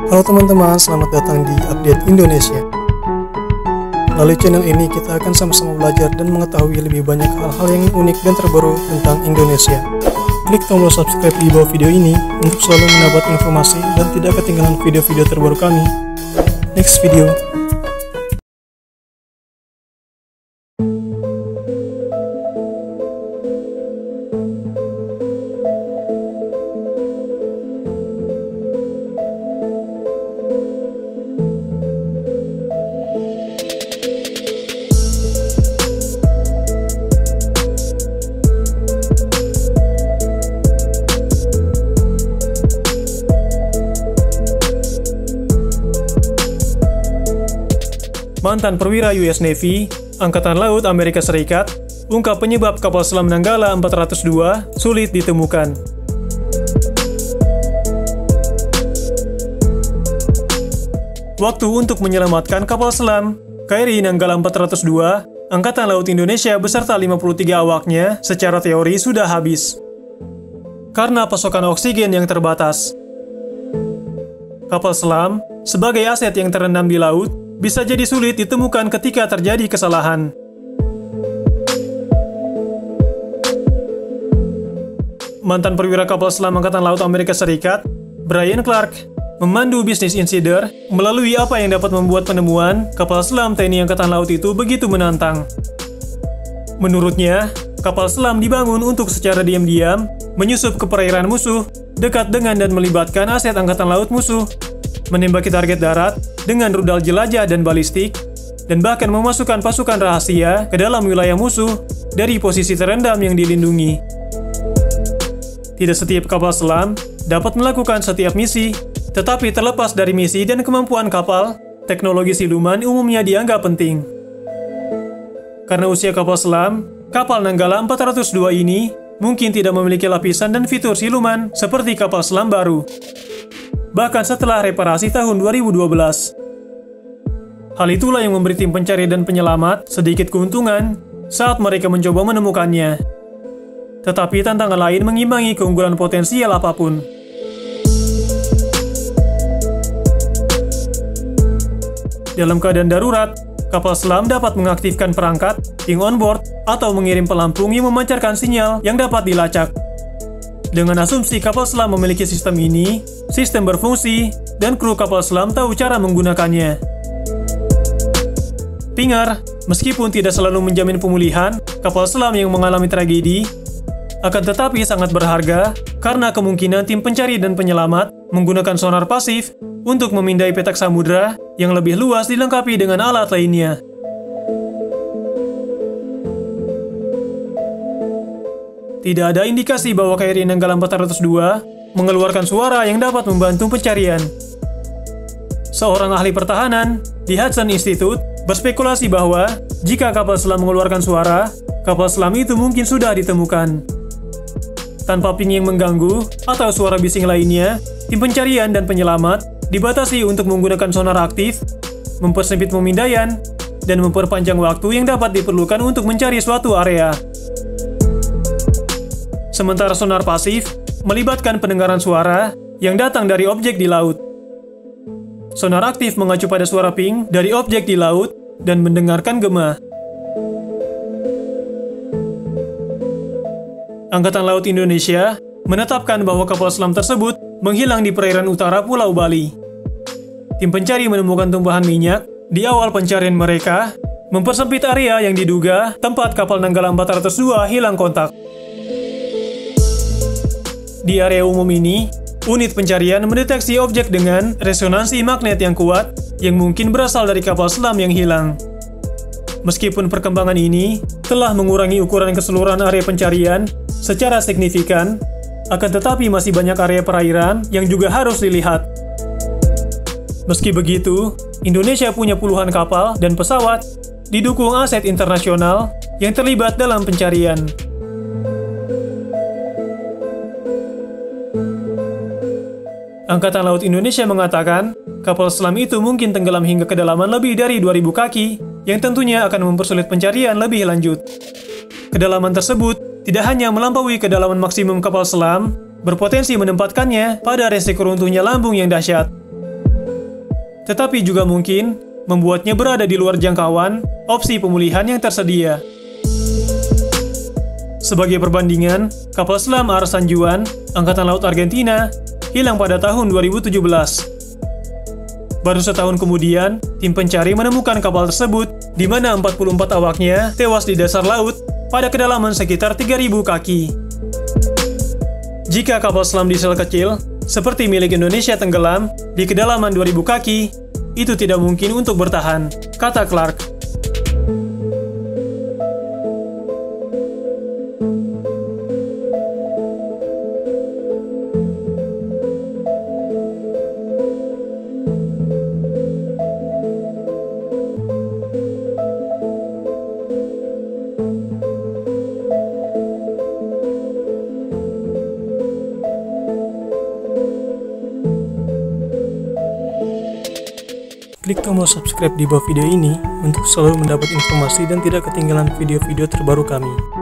Halo teman-teman, selamat datang di Update Indonesia. Melalui channel ini kita akan sama-sama belajar dan mengetahui lebih banyak hal-hal yang unik dan terbaru tentang Indonesia. Klik tombol subscribe di bawah video ini untuk selalu mendapat informasi dan tidak ketinggalan video-video terbaru kami. Next video. Mantan perwira US Navy, Angkatan Laut Amerika Serikat, ungkap penyebab kapal selam Nanggala 402 sulit ditemukan. Waktu untuk menyelamatkan kapal selam KRI Nanggala 402, Angkatan Laut Indonesia beserta 53 awaknya secara teori sudah habis. Karena pasokan oksigen yang terbatas. Kapal selam, sebagai aset yang terendam di laut, bisa jadi sulit ditemukan ketika terjadi kesalahan. Mantan perwira kapal selam Angkatan Laut Amerika Serikat, Brian Clark, memandu bisnis insider melalui apa yang dapat membuat penemuan kapal selam TNI Angkatan Laut itu begitu menantang. Menurutnya, kapal selam dibangun untuk secara diam-diam menyusup ke perairan musuh, dekat dengan dan melibatkan aset Angkatan Laut musuh, menembaki target darat dengan rudal jelajah dan balistik, dan bahkan memasukkan pasukan rahasia ke dalam wilayah musuh dari posisi terendam yang dilindungi. Tidak setiap kapal selam dapat melakukan setiap misi, tetapi terlepas dari misi dan kemampuan kapal, teknologi siluman umumnya dianggap penting. Karena usia kapal selam, kapal Nanggala 402 ini mungkin tidak memiliki lapisan dan fitur siluman seperti kapal selam baru. Bahkan setelah reparasi tahun 2012. Hal itulah yang memberi tim pencari dan penyelamat sedikit keuntungan saat mereka mencoba menemukannya. Tetapi tantangan lain mengimbangi keunggulan potensial apapun. Dalam keadaan darurat, kapal selam dapat mengaktifkan perangkat, ping on board, atau mengirim pelampung yang memancarkan sinyal yang dapat dilacak. Dengan asumsi kapal selam memiliki sistem ini, sistem berfungsi, dan kru kapal selam tahu cara menggunakannya. Pingar, meskipun tidak selalu menjamin pemulihan, kapal selam yang mengalami tragedi, akan tetapi sangat berharga karena kemungkinan tim pencari dan penyelamat menggunakan sonar pasif untuk memindai petak samudra yang lebih luas dilengkapi dengan alat lainnya. Tidak ada indikasi bahwa KRI Nanggala 402 mengeluarkan suara yang dapat membantu pencarian. Seorang ahli pertahanan di Hudson Institute berspekulasi bahwa jika kapal selam mengeluarkan suara, kapal selam itu mungkin sudah ditemukan. Tanpa ping yang mengganggu atau suara bising lainnya, tim pencarian dan penyelamat dibatasi untuk menggunakan sonar aktif, mempersempit pemindaian, dan memperpanjang waktu yang dapat diperlukan untuk mencari suatu area. Sementara sonar pasif melibatkan pendengaran suara yang datang dari objek di laut. Sonar aktif mengacu pada suara ping dari objek di laut dan mendengarkan gema. Angkatan Laut Indonesia menetapkan bahwa kapal selam tersebut menghilang di perairan utara Pulau Bali. Tim pencari menemukan tumpahan minyak di awal pencarian mereka, mempersempit area yang diduga tempat kapal Nanggala 402 hilang kontak. Di area umum ini, unit pencarian mendeteksi objek dengan resonansi magnet yang kuat yang mungkin berasal dari kapal selam yang hilang. Meskipun perkembangan ini telah mengurangi ukuran keseluruhan area pencarian secara signifikan, akan tetapi masih banyak area perairan yang juga harus dilihat. Meski begitu, Indonesia punya puluhan kapal dan pesawat didukung aset internasional yang terlibat dalam pencarian. Angkatan Laut Indonesia mengatakan, kapal selam itu mungkin tenggelam hingga kedalaman lebih dari 2.000 kaki, yang tentunya akan mempersulit pencarian lebih lanjut. Kedalaman tersebut tidak hanya melampaui kedalaman maksimum kapal selam, berpotensi menempatkannya pada resiko runtuhnya lambung yang dahsyat. tetapi juga mungkin membuatnya berada di luar jangkauan opsi pemulihan yang tersedia. Sebagai perbandingan, kapal selam AR San Juan, Angkatan Laut Argentina, hilang pada tahun 2017. Baru setahun kemudian, tim pencari menemukan kapal tersebut, di mana 44 awaknya tewas di dasar laut pada kedalaman sekitar 3.000 kaki. Jika kapal selam diesel kecil, seperti milik Indonesia tenggelam di kedalaman 2.000 kaki, itu tidak mungkin untuk bertahan, kata Clark. Klik tombol subscribe di bawah video ini untuk selalu mendapat informasi dan tidak ketinggalan video-video terbaru kami.